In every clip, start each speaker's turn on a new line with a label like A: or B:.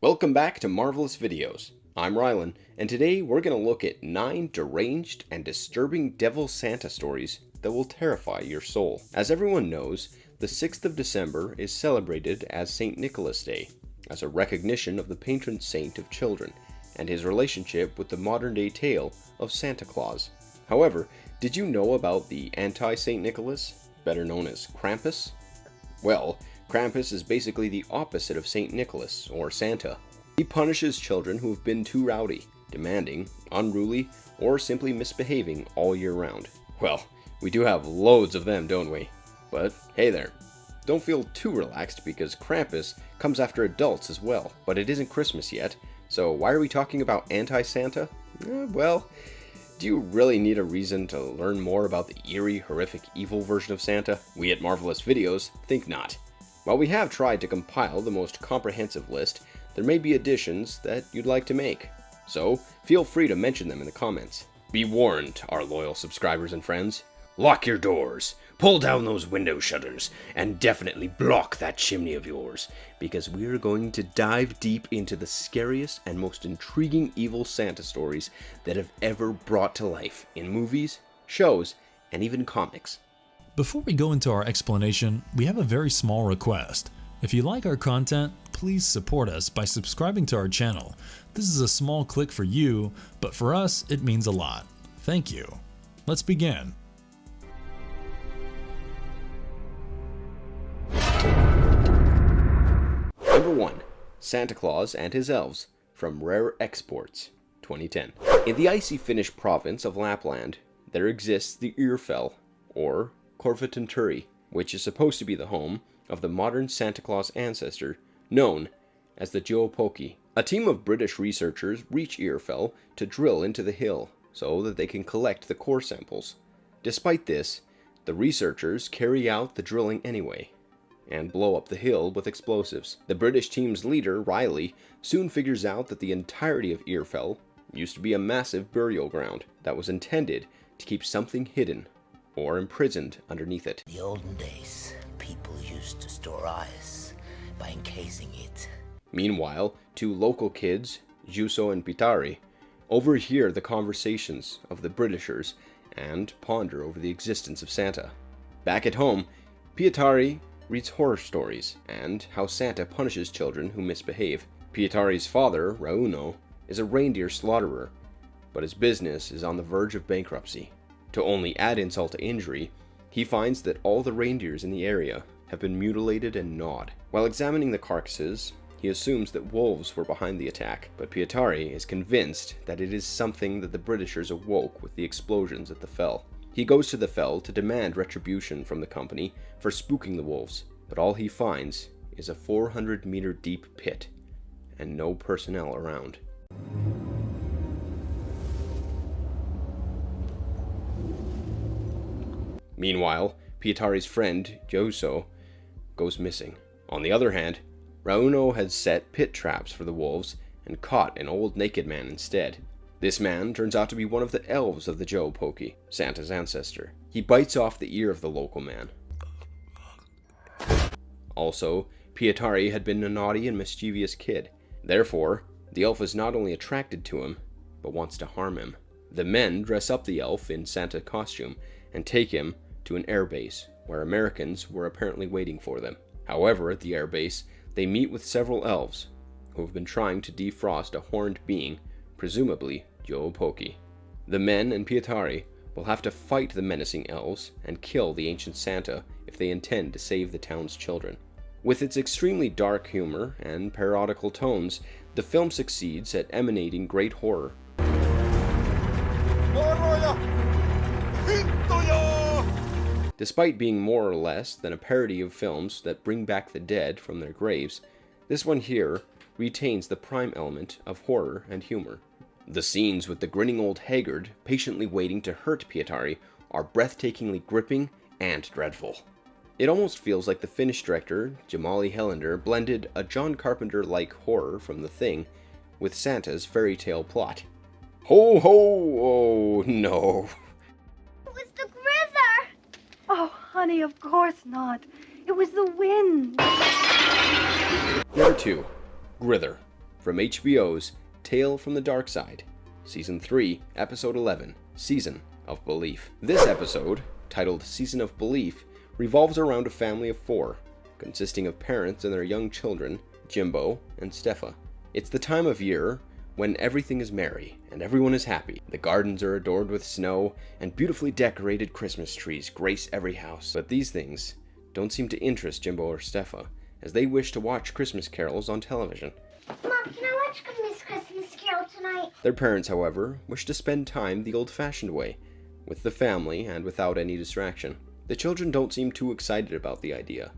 A: Welcome back to Marvelous Videos. I'm Rylan, and today we're going to look at 9 deranged and disturbing Devil Santa stories that will terrify your soul. As everyone knows, the 6th of December is celebrated as St. Nicholas Day, as a recognition of the patron saint of children and his relationship with the modern-day tale of Santa Claus. However, did you know about the anti-St. Nicholas, better known as Krampus? Well, Krampus is basically the opposite of St. Nicholas, or Santa. He punishes children who have been too rowdy, demanding, unruly, or simply misbehaving all year round. Well, we do have loads of them, don't we? But hey there. Don't feel too relaxed because Krampus comes after adults as well. But it isn't Christmas yet, so why are we talking about anti-Santa? Well, do you really need a reason to learn more about the eerie, horrific, evil version of Santa? We at Marvelous Videos think not. While we have tried to compile the most comprehensive list, there may be additions that you'd like to make. So, feel free to mention them in the comments. Be warned, our loyal subscribers and friends. Lock your doors, pull down those window shutters, and definitely block that chimney of yours, because we're going to dive deep into the scariest and most intriguing evil Santa stories that have ever brought to life in movies, shows, and even comics.
B: Before we go into our explanation, we have a very small request. If you like our content, please support us by subscribing to our channel. This is a small click for you, but for us, it means a lot. Thank you. Let's begin.
A: Number 1. Santa Claus and His Elves, from Rare Exports, 2010. In the icy Finnish province of Lapland, there exists the Yrfell, or Korvatanturi, which is supposed to be the home of the modern Santa Claus ancestor, known as the Joe-Poki. A team of British researchers reach Yrfell to drill into the hill so that they can collect the core samples. Despite this, the researchers carry out the drilling anyway, and blow up the hill with explosives. The British team's leader, Riley, soon figures out that the entirety of Yrfell used to be a massive burial ground that was intended to keep something hidden or imprisoned underneath it.
C: In the olden days, people used to store ice by encasing it.
A: Meanwhile, two local kids, Juuso and Pitari, overhear the conversations of the Britishers and ponder over the existence of Santa. Back at home, Pietari reads horror stories and how Santa punishes children who misbehave. Pietari's father, Rauno, is a reindeer slaughterer, but his business is on the verge of bankruptcy. To only add insult to injury, he finds that all the reindeers in the area have been mutilated and gnawed. While examining the carcasses, he assumes that wolves were behind the attack, but Pietari is convinced that it is something that the Britishers awoke with the explosions at the fell. He goes to the fell to demand retribution from the company for spooking the wolves, but all he finds is a 400-meter deep pit and no personnel around. Meanwhile, Pietari's friend, Juuso, goes missing. On the other hand, Rauno had set pit traps for the wolves and caught an old naked man instead. This man turns out to be one of the elves of the Joe-Poki, Santa's ancestor. He bites off the ear of the local man. Also, Pietari had been a naughty and mischievous kid. Therefore, the elf is not only attracted to him, but wants to harm him. The men dress up the elf in Santa costume and take him to an airbase, where Americans were apparently waiting for them. However, at the airbase, they meet with several elves, who have been trying to defrost a horned being, presumably Joe-Poki. The men and Pietari will have to fight the menacing elves and kill the ancient Santa if they intend to save the town's children. With its extremely dark humor and parodical tones, the film succeeds at emanating great horror. Despite being more or less than a parody of films that bring back the dead from their graves, this one here retains the prime element of horror and humor. The scenes with the grinning old haggard patiently waiting to hurt Pietari are breathtakingly gripping and dreadful. It almost feels like the Finnish director, Jamali Helander, blended a John Carpenter-like horror from The Thing with Santa's fairy tale plot. Ho ho! Oh no!
D: It was the Grither! Oh, honey, of course not. It was the wind.
A: Number 2. Grither, from HBO's Tale from the Dark Side, Season 3, Episode 11, Season of Belief. This episode, titled Season of Belief, revolves around a family of 4, consisting of parents and their young children, Jimbo and Stefa. It's the time of year when everything is merry and everyone is happy. The gardens are adorned with snow, and beautifully decorated Christmas trees grace every house. But these things don't seem to interest Jimbo or Stefa, as they wish to watch Christmas carols on television.
D: Mom, can I watch Miss Christmas Carol tonight?
A: Their parents, however, wish to spend time the old-fashioned way, with the family and without any distraction. The children don't seem too excited about the idea.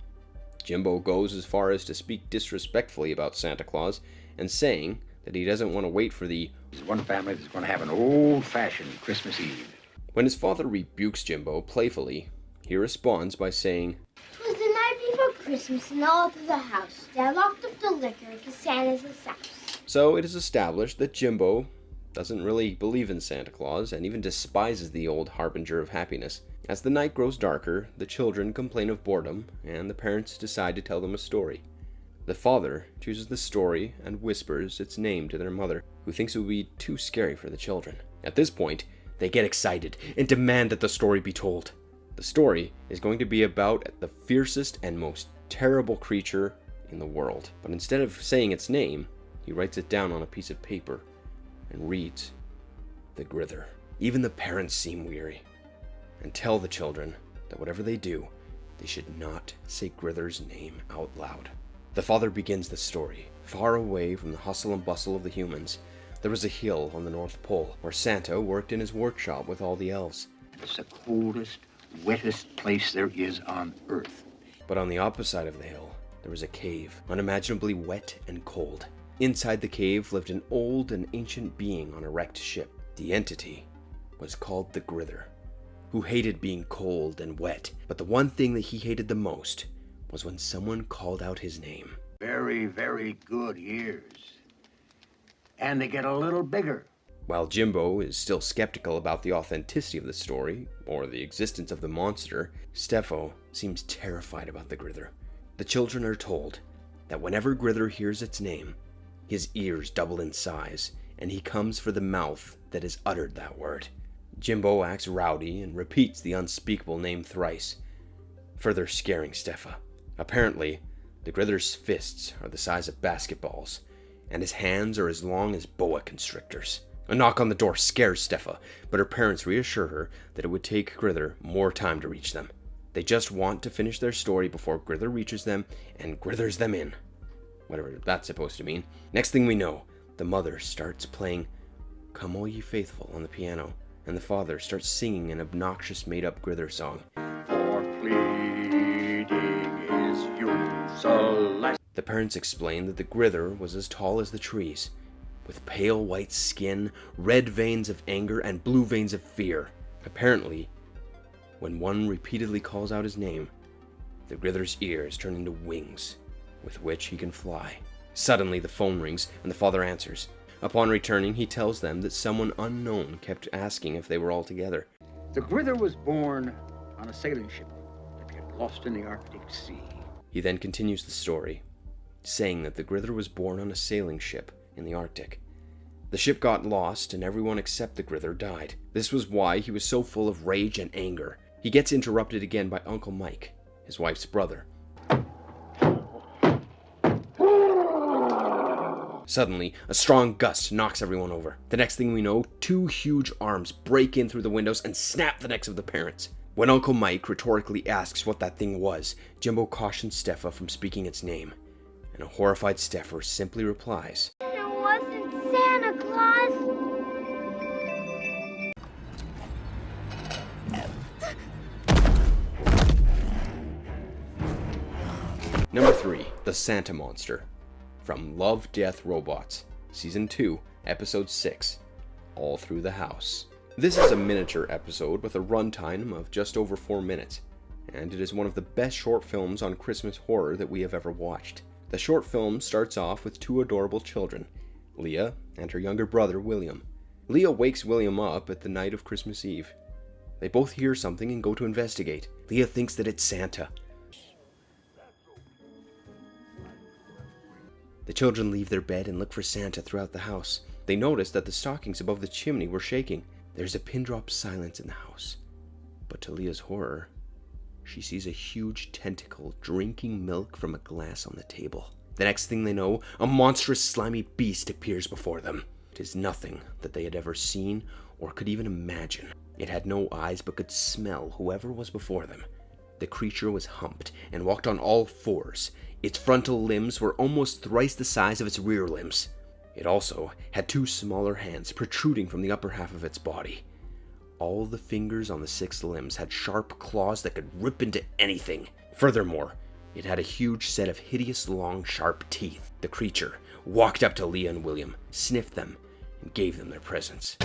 A: Jimbo goes as far as to speak disrespectfully about Santa Claus, and saying that he doesn't want to wait for the
E: one family that's going to have an old-fashioned Christmas Eve.
A: When his father rebukes Jimbo playfully, he responds by saying,
D: "'Twas the night before Christmas, and all through the house they locked up the liquor because Santa's a souse."
A: So it is established that Jimbo doesn't really believe in Santa Claus and even despises the old harbinger of happiness. As the night grows darker, the children complain of boredom, and the parents decide to tell them a story. The father chooses the story and whispers its name to their mother, who thinks it would be too scary for the children. At this point, they get excited and demand that the story be told. The story is going to be about the fiercest and most terrible creature in the world. But instead of saying its name, he writes it down on a piece of paper and reads, "The Grither." Even the parents seem weary and tell the children that whatever they do, they should not say Grither's name out loud. The father begins the story. Far away from the hustle and bustle of the humans, there was a hill on the North Pole where Santa worked in his workshop with all the elves.
E: It's the coldest, wettest place there is on Earth.
A: But on the opposite side of the hill, there was a cave, unimaginably wet and cold. Inside the cave lived an old and ancient being on a wrecked ship. The entity was called the Grither, who hated being cold and wet, but the one thing that he hated the most was when someone called out his name.
E: Very, very good ears. And they get a little bigger.
A: While Jimbo is still skeptical about the authenticity of the story, or the existence of the monster, Stefo seems terrified about the Grither. The children are told that whenever Grither hears its name, his ears double in size, and he comes for the mouth that has uttered that word. Jimbo acts rowdy and repeats the unspeakable name thrice, further scaring Stefa. Apparently, the Grither's fists are the size of basketballs, and his hands are as long as boa constrictors. A knock on the door scares Stefa, but her parents reassure her that it would take Grither more time to reach them. They just want to finish their story before Grither reaches them and Grithers them in. Whatever that's supposed to mean. Next thing we know, the mother starts playing "Come All Ye Faithful" on the piano, and the father starts singing an obnoxious made-up Grither song.
E: For pleading is useless.
A: The parents explain that the Grither was as tall as the trees, with pale white skin, red veins of anger, and blue veins of fear. Apparently, when one repeatedly calls out his name, the Grither's ears turn into wings, with which he can fly. Suddenly, the phone rings, and the father answers. Upon returning, he tells them that someone unknown kept asking if they were all together.
E: The Grither was born on a sailing ship that got lost in the Arctic Sea.
A: He then continues the story, saying that the Grither was born on a sailing ship in the Arctic. The ship got lost, and everyone except the Grither died. This was why he was so full of rage and anger. He gets interrupted again by Uncle Mike, his wife's brother. Suddenly, a strong gust knocks everyone over. The next thing we know, 2 huge arms break in through the windows and snap the necks of the parents. When Uncle Mike rhetorically asks what that thing was, Jimbo cautions Stefa from speaking its name, and a horrified Stefa simply replies,
D: "It wasn't Santa Claus."
A: Number 3, The Santa Monster. From Love, Death, Robots, Season 2, Episode 6, All Through the House. This is a miniature episode with a runtime of just over 4 minutes, and it is one of the best short films on Christmas horror that we have ever watched. The short film starts off with 2 adorable children, Leah and her younger brother, William. Leah wakes William up at the night of Christmas Eve. They both hear something and go to investigate. Leah thinks that it's Santa. The children leave their bed and look for Santa throughout the house. They notice that the stockings above the chimney were shaking. There's a pin-drop silence in the house. But to Leah's horror, she sees a huge tentacle drinking milk from a glass on the table. The next thing they know, a monstrous slimy beast appears before them. It is nothing that they had ever seen or could even imagine. It had no eyes but could smell whoever was before them. The creature was humped and walked on all fours. Its frontal limbs were almost thrice the size of its rear limbs. It also had 2 smaller hands protruding from the upper half of its body. All the fingers on the 6 limbs had sharp claws that could rip into anything. Furthermore, it had a huge set of hideous long sharp teeth. The creature walked up to Leah and William, sniffed them, and gave them their presents.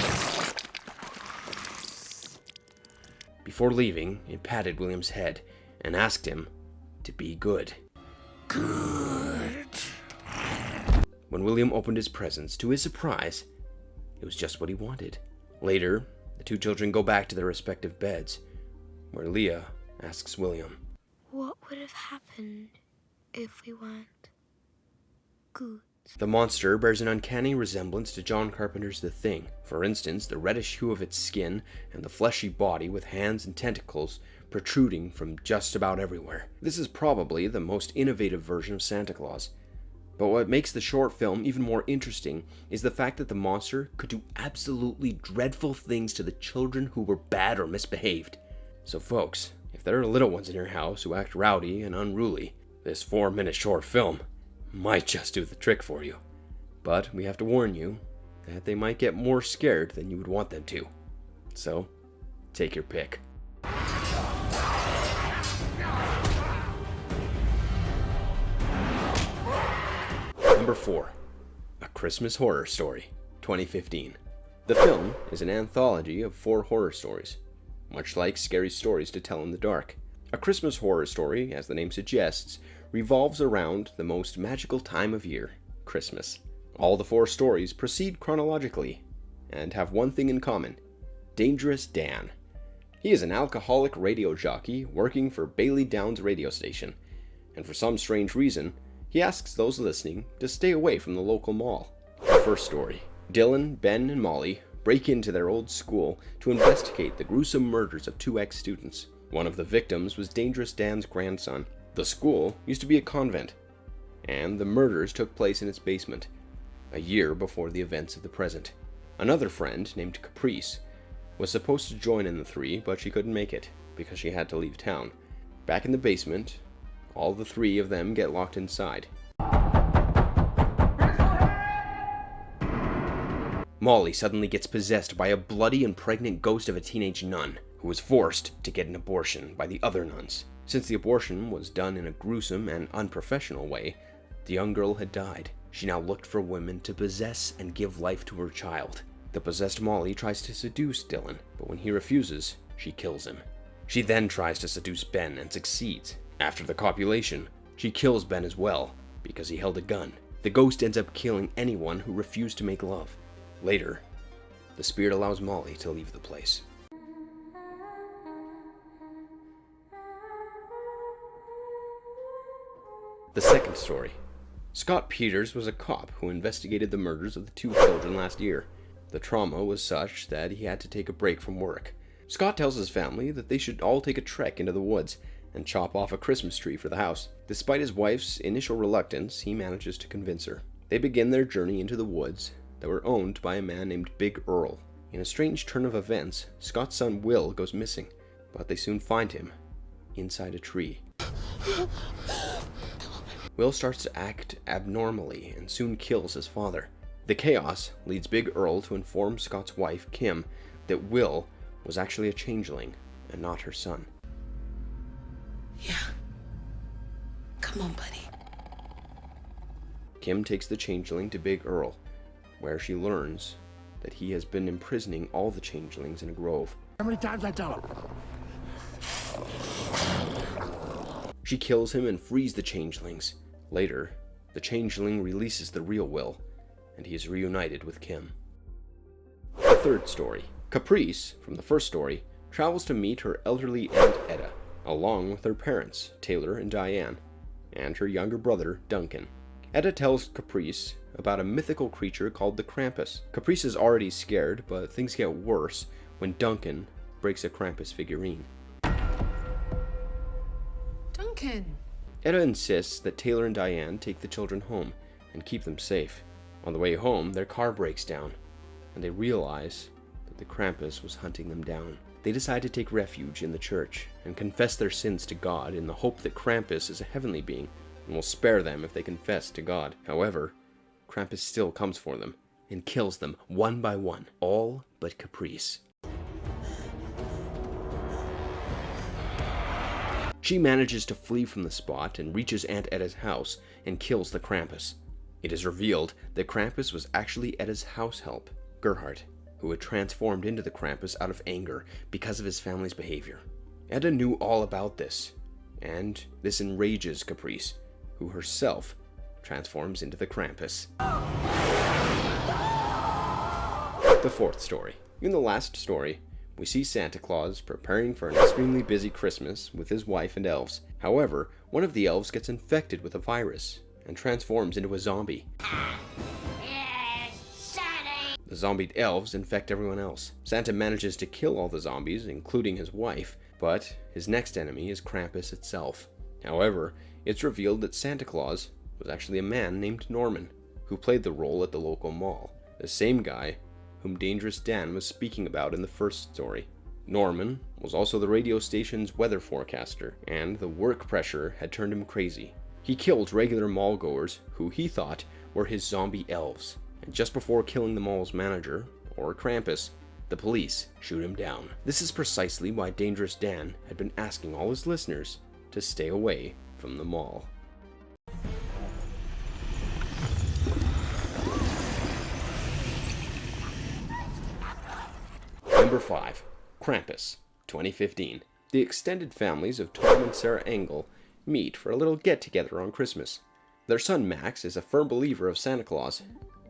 A: Before leaving, it patted William's head and asked him to be good.
E: Good.
A: When William opened his presents, to his surprise, it was just what he wanted. Later, the 2 children go back to their respective beds, where Leah asks William,
D: What would have happened if we weren't good?
A: The monster bears an uncanny resemblance to John Carpenter's The Thing. For instance, the reddish hue of its skin and the fleshy body with hands and tentacles protruding from just about everywhere. This is probably the most innovative version of Santa Claus. But what makes the short film even more interesting is the fact that the monster could do absolutely dreadful things to the children who were bad or misbehaved. So folks, if there are little ones in your house who act rowdy and unruly, this 4-minute short film might just do the trick for you. But we have to warn you that they might get more scared than you would want them to. So, take your pick. Number 4. A Christmas Horror Story, 2015. The film is an anthology of 4 horror stories, much like Scary Stories to Tell in the Dark. A Christmas horror story, as the name suggests, revolves around the most magical time of year, Christmas. All the 4 stories proceed chronologically and have one thing in common: Dangerous Dan. He is an alcoholic radio jockey working for Bailey Downs radio station, and for some strange reason, he asks those listening to stay away from the local mall. The first story. Dylan, Ben, and Molly break into their old school to investigate the gruesome murders of 2 ex-students. One of the victims was Dangerous Dan's grandson. The school used to be a convent, and the murders took place in its basement, a year before the events of the present. Another friend, named Caprice, was supposed to join in the 3, but she couldn't make it because she had to leave town. Back in the basement, all the 3 of them get locked inside. Molly suddenly gets possessed by a bloody and pregnant ghost of a teenage nun who was forced to get an abortion by the other nuns. Since the abortion was done in a gruesome and unprofessional way, the young girl had died. She now looked for women to possess and give life to her child. The possessed Molly tries to seduce Dylan, but when he refuses, she kills him. She then tries to seduce Ben and succeeds. After the copulation, she kills Ben as well, because he held a gun. The ghost ends up killing anyone who refused to make love. Later, the spirit allows Molly to leave the place. The second story. Scott Peters was a cop who investigated the murders of the 2 children last year. The trauma was such that he had to take a break from work. Scott tells his family that they should all take a trek into the woods and chop off a Christmas tree for the house. Despite his wife's initial reluctance, he manages to convince her. They begin their journey into the woods that were owned by a man named Big Earl. In a strange turn of events, Scott's son Will goes missing, but they soon find him inside a tree. Will starts to act abnormally and soon kills his father. The chaos leads Big Earl to inform Scott's wife, Kim, that Will was actually a changeling and not her son.
F: Yeah. Come on, buddy.
A: Kim takes the changeling to Big Earl, where she learns that he has been imprisoning all the changelings in a grove.
E: How many times I tell him?
A: She kills him and frees the changelings. Later, the changeling releases the real Will, and he is reunited with Kim. The third story. Caprice, from the first story, travels to meet her elderly Aunt Etta, along with her parents, Taylor and Diane, and her younger brother, Duncan. Edda tells Caprice about a mythical creature called the Krampus. Caprice is already scared, but things get worse when Duncan breaks a Krampus figurine.
F: Duncan!
A: Edda insists that Taylor and Diane take the children home and keep them safe. On the way home, their car breaks down, and they realize that the Krampus was hunting them down. They decide to take refuge in the church and confess their sins to God in the hope that Krampus is a heavenly being and will spare them if they confess to God. However, Krampus still comes for them and kills them one by one, all but Caprice. She manages to flee from the spot and reaches Aunt Edda's house and kills the Krampus. It is revealed that Krampus was actually Edda's house help, Gerhardt, who had transformed into the Krampus out of anger because of his family's behavior. Edda knew all about this, and this enrages Caprice, who herself transforms into the Krampus. The fourth story. In the last story, we see Santa Claus preparing for an extremely busy Christmas with his wife and elves. However, one of the elves gets infected with a virus and transforms into a zombie. The zombied elves infect everyone else. Santa manages to kill all the zombies, including his wife, but his next enemy is Krampus itself. However, it's revealed that Santa Claus was actually a man named Norman, who played the role at the local mall. The same guy whom Dangerous Dan was speaking about in the first story. Norman was also the radio station's weather forecaster, and the work pressure had turned him crazy. He killed regular mall goers who he thought were his zombie elves, and just before killing the mall's manager, or Krampus, the police shoot him down. This is precisely why Dangerous Dan had been asking all his listeners to stay away from the mall. Number 5. Krampus, 2015. The extended families of Tom and Sarah Engel meet for a little get-together on Christmas. Their son Max is a firm believer of Santa Claus,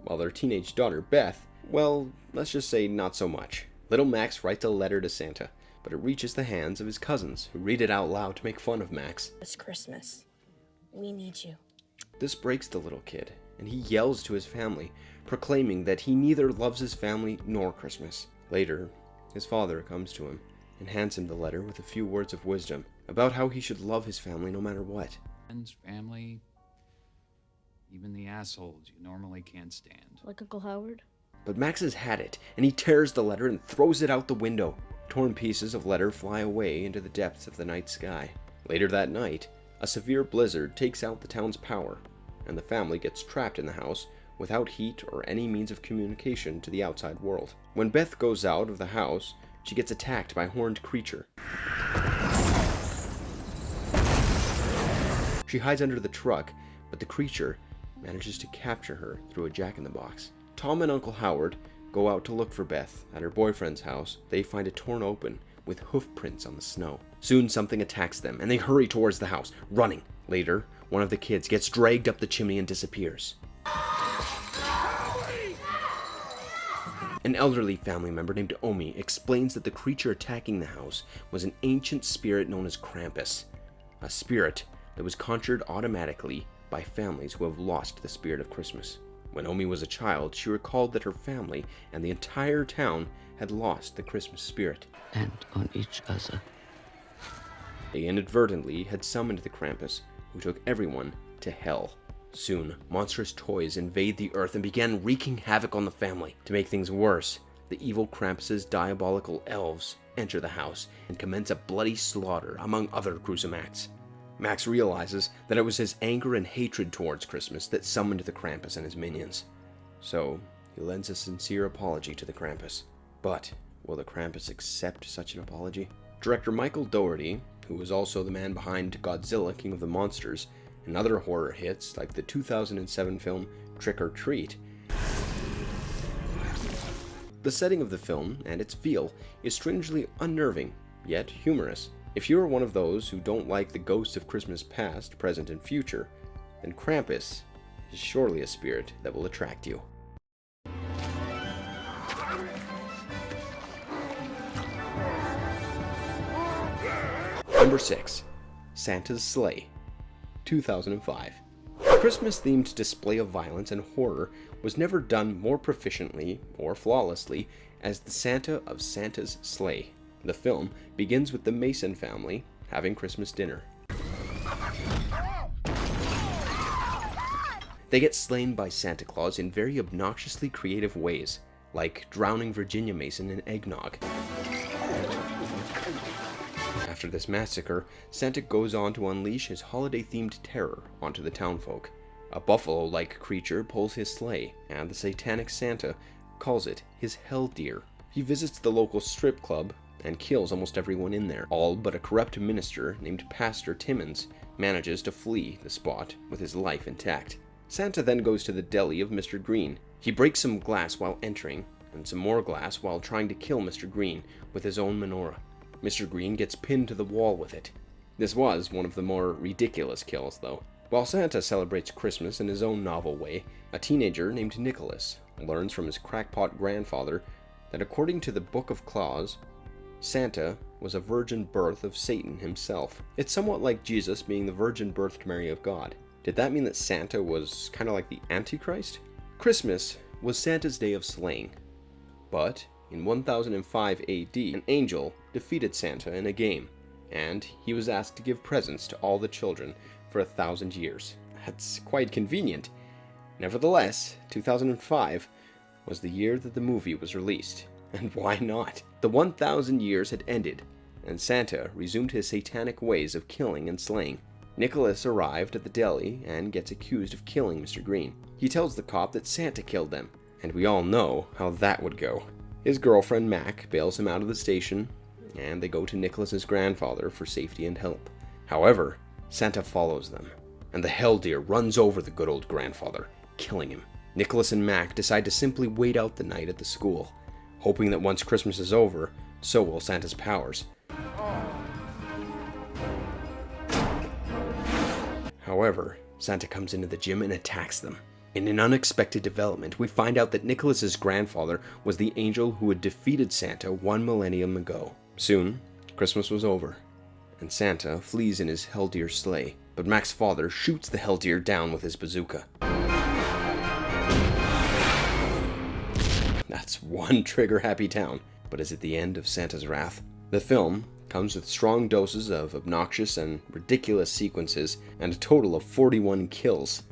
A: while their teenage daughter Beth, well, let's just say not so much. Little Max writes a letter to Santa, but it reaches the hands of his cousins, who read it out loud to make fun of Max.
G: This Christmas, we need you.
A: This breaks the little kid, and he yells to his family, proclaiming that he neither loves his family nor Christmas. Later, his father comes to him and hands him the letter with a few words of wisdom about how he should love his family no matter what.
H: Friends, family, even the assholes you normally can't stand.
G: Like Uncle Howard?
A: But Max has had it, and he tears the letter and throws it out the window. Torn pieces of letter fly away into the depths of the night sky. Later that night, a severe blizzard takes out the town's power, and the family gets trapped in the house without heat or any means of communication to the outside world. When Beth goes out of the house, she gets attacked by a horned creature. She hides under the truck, but the creature manages to capture her through a jack-in-the-box. Tom and Uncle Howard go out to look for Beth at her boyfriend's house. They find it torn open with hoof prints on the snow. Soon something attacks them, and they hurry towards the house, running. Later, one of the kids gets dragged up the chimney and disappears. An elderly family member named Omi explains that the creature attacking the house was an ancient spirit known as Krampus, a spirit that was conjured automatically by families who have lost the spirit of Christmas. When Omi was a child, she recalled that her family and the entire town had lost the Christmas spirit.
C: And on each other.
A: They inadvertently had summoned the Krampus, who took everyone to hell. Soon, monstrous toys invade the earth and began wreaking havoc on the family. To make things worse, the evil Krampus's diabolical elves enter the house and commence a bloody slaughter, among other gruesome acts. Max realizes that it was his anger and hatred towards Christmas that summoned the Krampus and his minions. So, he lends a sincere apology to the Krampus. But, will the Krampus accept such an apology? Director Michael Dougherty, who was also the man behind Godzilla, King of the Monsters, and other horror hits like the 2007 film Trick or Treat. The setting of the film and its feel is strangely unnerving, yet humorous. If you are one of those who don't like the ghosts of Christmas past, present, and future, then Krampus is surely a spirit that will attract you. Number 6. Santa's Sleigh, 2005. Christmas-themed display of violence and horror was never done more proficiently or flawlessly as the Santa of Santa's Sleigh. The film begins with the Mason family having Christmas dinner. They get slain by Santa Claus in very obnoxiously creative ways, like drowning Virginia Mason in eggnog. After this massacre, Santa goes on to unleash his holiday-themed terror onto the townfolk. A buffalo-like creature pulls his sleigh, and the satanic Santa calls it his hell deer. He visits the local strip club and kills almost everyone in there. All but a corrupt minister named Pastor Timmons manages to flee the spot with his life intact. Santa then goes to the deli of Mr. Green. He breaks some glass while entering, and some more glass while trying to kill Mr. Green with his own menorah. Mr. Green gets pinned to the wall with it. This was one of the more ridiculous kills, though. While Santa celebrates Christmas in his own novel way, a teenager named Nicholas learns from his crackpot grandfather that according to the Book of Claus, Santa was a virgin birth of Satan himself. It's somewhat like Jesus being the virgin birthed Mary of God. Did that mean that Santa was kind of like the Antichrist? Christmas was Santa's day of slaying, but in 1005 AD, an angel defeated Santa in a game, and he was asked to give presents to all the children for 1,000 years. That's quite convenient. Nevertheless, 2005 was the year that the movie was released, and why not? The 1,000 years had ended, and Santa resumed his satanic ways of killing and slaying. Nicholas arrived at the deli and gets accused of killing Mr. Green. He tells the cop that Santa killed them, and we all know how that would go. His girlfriend Mac bails him out of the station, and they go to Nicholas's grandfather for safety and help. However, Santa follows them, and the hell deer runs over the good old grandfather, killing him. Nicholas and Mac decide to simply wait out the night at the school, hoping that once Christmas is over, so will Santa's powers. However, Santa comes into the gym and attacks them. In an unexpected development, we find out that Nicholas's grandfather was the angel who had defeated Santa 1 millennium ago. Soon, Christmas was over, and Santa flees in his helldeer sleigh, but Mac's father shoots the helldeer down with his bazooka. That's one trigger-happy town, but is it the end of Santa's wrath? The film comes with strong doses of obnoxious and ridiculous sequences and a total of 41 kills,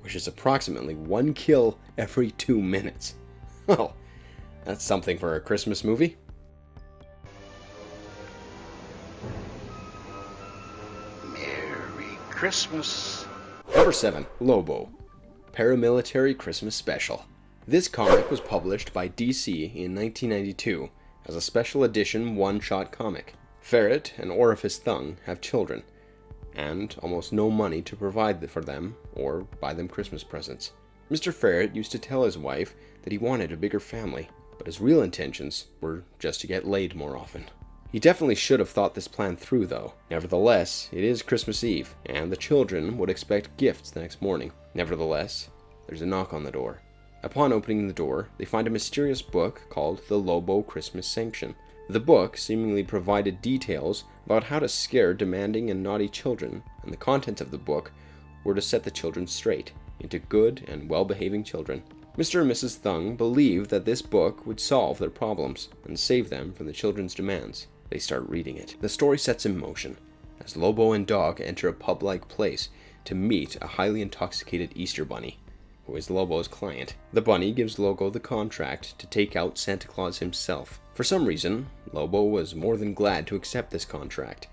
A: which is approximately 1 kill every 2 minutes. Well, that's something for a Christmas movie.
E: Merry Christmas.
A: Number 7. Lobo, Paramilitary Christmas Special. This comic was published by DC in 1992 as a special edition one-shot comic. Ferret and Orifice Thung have children, and almost no money to provide for them or buy them Christmas presents. Mr. Ferret used to tell his wife that he wanted a bigger family, but his real intentions were just to get laid more often. He definitely should have thought this plan through, though. Nevertheless, it is Christmas Eve, and the children would expect gifts the next morning. Nevertheless, there's a knock on the door. Upon opening the door, they find a mysterious book called the Lobo Christmas Sanction. The book seemingly provided details about how to scare demanding and naughty children, and the contents of the book were to set the children straight into good and well-behaving children. Mr. and Mrs. Thung believed that this book would solve their problems and save them from the children's demands. They start reading it. The story sets in motion as Lobo and Dog enter a pub-like place to meet a highly intoxicated Easter Bunny, who is Lobo's client. The bunny gives Lobo the contract to take out Santa Claus himself. For some reason, Lobo was more than glad to accept this contract,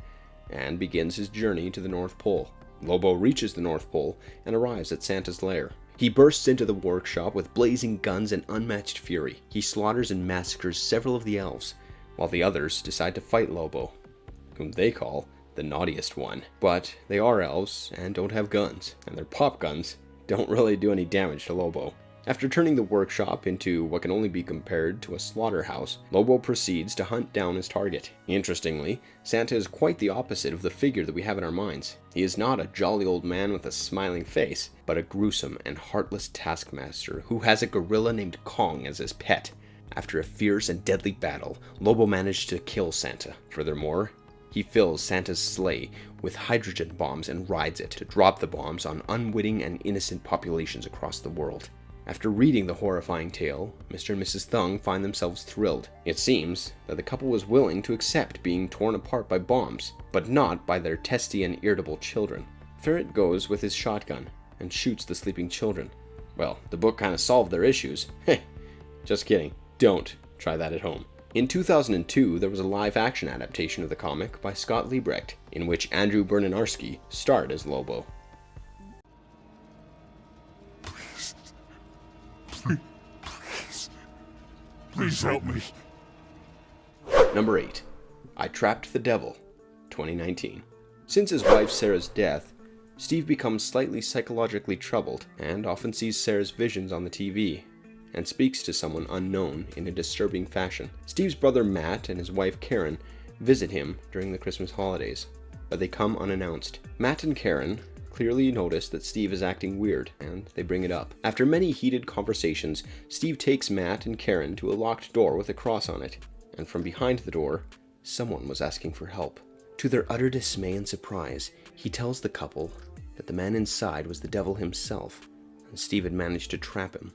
A: and begins his journey to the North Pole. Lobo reaches the North Pole and arrives at Santa's lair. He bursts into the workshop with blazing guns and unmatched fury. He slaughters and massacres several of the elves, while the others decide to fight Lobo, whom they call the naughtiest one. But they are elves and don't have guns, and their pop guns don't really do any damage to Lobo. After turning the workshop into what can only be compared to a slaughterhouse, Lobo proceeds to hunt down his target. Interestingly, Santa is quite the opposite of the figure that we have in our minds. He is not a jolly old man with a smiling face, but a gruesome and heartless taskmaster who has a gorilla named Kong as his pet. After a fierce and deadly battle, Lobo managed to kill Santa. Furthermore, He fills Santa's sleigh with hydrogen bombs and rides it to drop the bombs on unwitting and innocent populations across the world. After reading the horrifying tale, Mr. and Mrs. Thung find themselves thrilled. It seems that the couple was willing to accept being torn apart by bombs, but not by their testy and irritable children. Ferret goes with his shotgun and shoots the sleeping children. Well, the book kind of solved their issues. Heh, just kidding. Don't try that at home. In 2002, there was a live-action adaptation of the comic by Scott Liebrecht, in which Andrew Bernanarski starred as Lobo.
I: Please help me.
A: Number 8. I Trapped the Devil, 2019. Since his wife Sarah's death, Steve becomes slightly psychologically troubled and often sees Sarah's visions on the TV and speaks to someone unknown in a disturbing fashion. Steve's brother Matt and his wife Karen visit him during the Christmas holidays, but they come unannounced. Matt and Karen clearly notice that Steve is acting weird, and they bring it up. After many heated conversations, Steve takes Matt and Karen to a locked door with a cross on it, and from behind the door, someone was asking for help. To their utter dismay and surprise, he tells the couple that the man inside was the devil himself, and Steve had managed to trap him.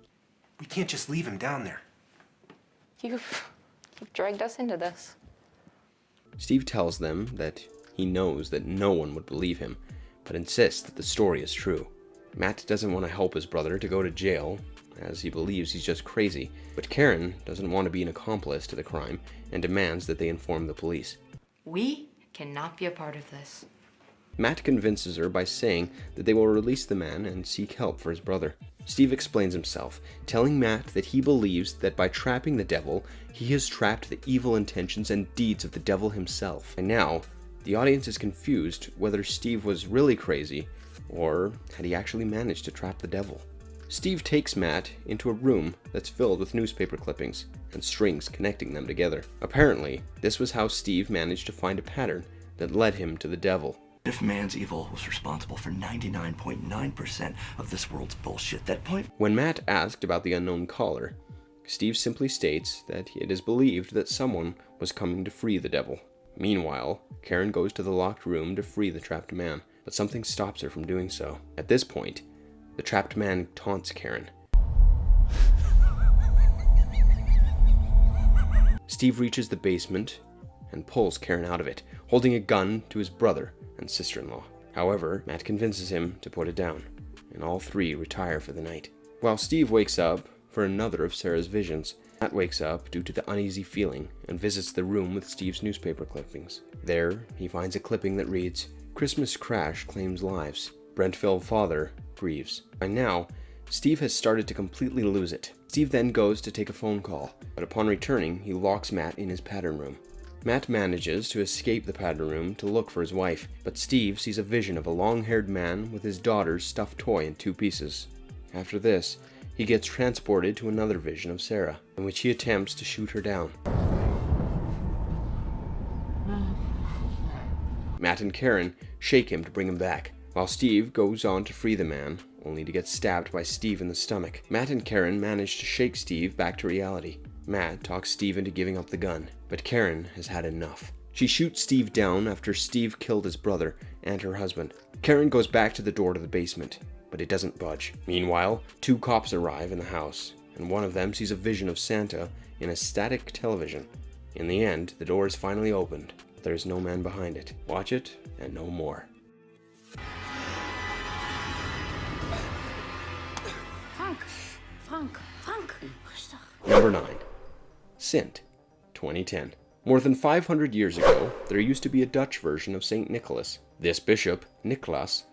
J: We can't just leave him down there.
K: You've dragged us into this.
A: Steve tells them that he knows that no one would believe him, but insists that the story is true. Matt doesn't want to help his brother to go to jail, as he believes he's just crazy, but Karen doesn't want to be an accomplice to the crime and demands that they inform the police.
K: We cannot be a part of this.
A: Matt convinces her by saying that they will release the man and seek help for his brother. Steve explains himself, telling Matt that he believes that by trapping the devil, he has trapped the evil intentions and deeds of the devil himself. And now, the audience is confused whether Steve was really crazy, or had he actually managed to trap the devil. Steve takes Matt into a room that's filled with newspaper clippings and strings connecting them together. Apparently, this was how Steve managed to find a pattern that led him to the devil.
L: If man's evil was responsible for 99.9% of this world's bullshit, that point...
A: When Matt asked about the unknown caller, Steve simply states that it is believed that someone was coming to free the devil. Meanwhile, Karen goes to the locked room to free the trapped man, but something stops her from doing so. At this point, the trapped man taunts Karen. Steve reaches the basement and pulls Karen out of it, holding a gun to his brother and sister-in-law. However, Matt convinces him to put it down, and all three retire for the night. While Steve wakes up for another of Sarah's visions, Matt wakes up due to the uneasy feeling and visits the room with Steve's newspaper clippings. There, he finds a clipping that reads, "Christmas crash claims lives. Brentville father grieves." By now, Steve has started to completely lose it. Steve then goes to take a phone call, but upon returning, he locks Matt in his pattern room. Matt manages to escape the pattern room to look for his wife, but Steve sees a vision of a long-haired man with his daughter's stuffed toy in two pieces. After this, he gets transported to another vision of Sarah, in which he attempts to shoot her down. Matt and Karen shake him to bring him back, while Steve goes on to free the man, only to get stabbed by Steve in the stomach. Matt and Karen manage to shake Steve back to reality. Matt talks Steve into giving up the gun, but Karen has had enough. She shoots Steve down after Steve killed his brother and her husband. Karen goes back to the door to the basement, but it doesn't budge. Meanwhile, two cops arrive in the house, and one of them sees a vision of Santa in a static television. In the end, the door is finally opened, but there is no man behind it. Watch it, and no more.
F: Frank.
A: Number 9. Sint, 2010. More than 500 years ago, there used to be a Dutch version of St. Nicholas. This bishop, Nicholas,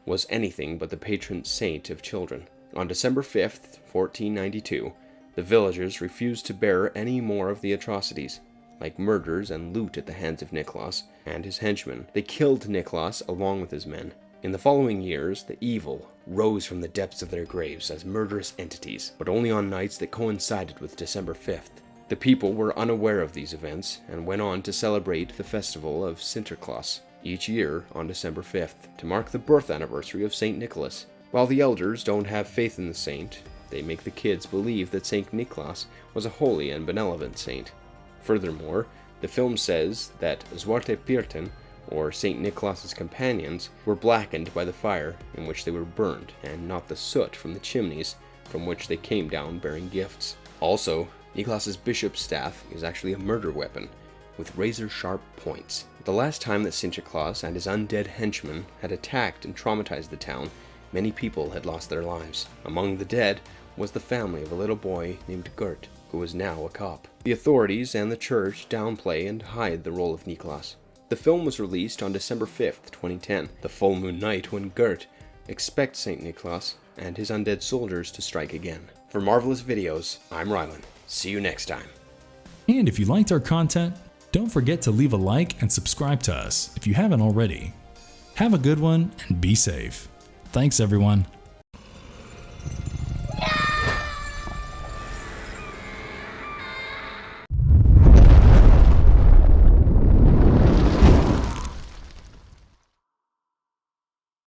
A: was anything but the patron saint of children. On December 5th, 1492, the villagers refused to bear any more of the atrocities, like murders and loot at the hands of Nicholas and his henchmen. They killed Nicholas along with his men. In the following years, the evil rose from the depths of their graves as murderous entities, but only on nights that coincided with December 5th. The people were unaware of these events and went on to celebrate the festival of Sinterklaas each year on December 5th to mark the birth anniversary of St. Nicholas. While the elders don't have faith in the saint, they make the kids believe that St. Nicholas was a holy and benevolent saint. Furthermore, The film says that Zwarte Pieten, or St. Nicholas's companions, were blackened by the fire in which they were burned, and not the soot from the chimneys from which they came down bearing gifts. Also, Nicholas's bishop's staff is actually a murder weapon, with razor-sharp points. The last time that Sinterklaas and his undead henchmen had attacked and traumatized the town, many people had lost their lives. Among the dead was the family of a little boy named Gert, who was now a cop. The authorities and the church downplay and hide the role of Nicholas. The film was released on December 5th, 2010, the full moon night when Gert expects St. Nicholas and his undead soldiers to strike again. For Marvelous Videos, I'm Rylan. See you next time.
B: And if you liked our content, don't forget to leave a like and subscribe to us if you haven't already. Have a good one and be safe. Thanks everyone.